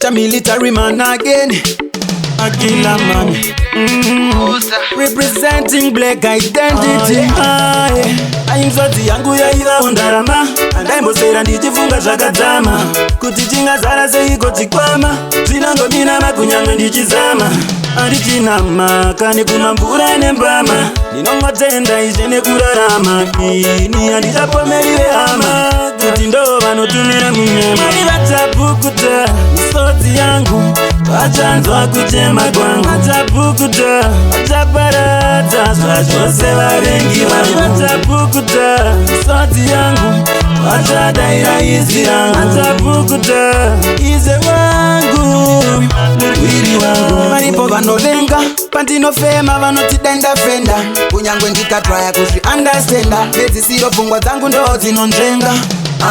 a military man again. A killer man. Representing black identity. Aimzoti yangu yaira undarama. Andaimosera ndichifunga zvakadzama. Kuti chingazara seiko chikwama. Zvinangomina makunyangwe ndichizama. Andichinama kane kuna mvura nembama. Ndinongotenda izve nekurarama. Ini handichapomeriwe hama. Kuti ndo vanotumira munyama. Mari vachapukuta misodzi yangu. Vachanzwa kuchema kwangu. Vachapukuta vachaparadza zvachose vavengi vangu. Vachapukuta misodzi yangu. Vachadaira izi yangu. Vachapukuta ize wangu murwiri wangu. Varipo vanovenga pandinofema vanotidenda fenda. Kunyangwe ndikatraya kuzviandastenda. Nedzisiro pfungwa dzangu ndo dzinondrenga.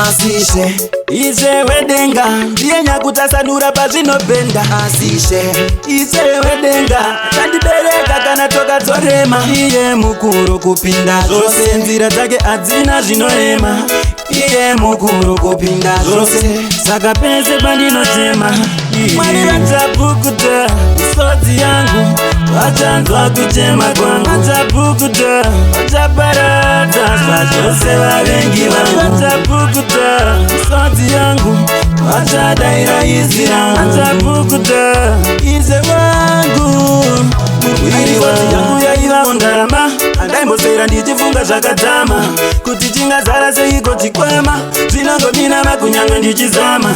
Asishe Ishe wedenga ndiye nyakutasanura pazvinopenda. Asishe Ishe wedenga tandibereka kana toka dzorema. Iye mukuru kupinda zvose, nzira dzake hadzina zvinoema. Iye mukuru kupinda zvose, saka pese pandinotema. Mwari vachapukuta misodzi yangu. Vachanzwa kuchema kwangu. Vachapukuta vachaparadza zvachose vavengi vangu. Vachapukuta misodzi yangu. Vachadaira izi yangu. Vachapukuta ize wangu murwiri wangu. Yaiva undarama. Andaimbosera ndichifunga zvakadzama. Kuti chingazara seiko chikwama. Zvinangomina makunyangwe ndichizama.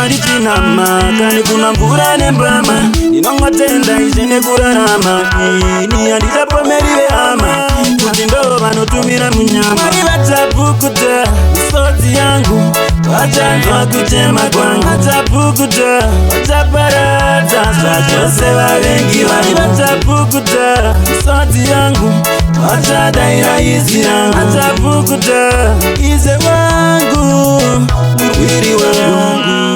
Andichinama kane kuna mvura nembama. Ndinongotenda izve nekurarama. Ini handichapomeriwe hama. Kuti ndo vanotumira munyama. Mari vachapukuta misodzi yangu. Vachanzwa kuchema kwangu. Vachapukuta vachaparadza zvachose vavengi vangu. Vachapukuta misodzi yangu. Vachadaira izi yangu. Vachapukuta ize wangu murwiri wangu.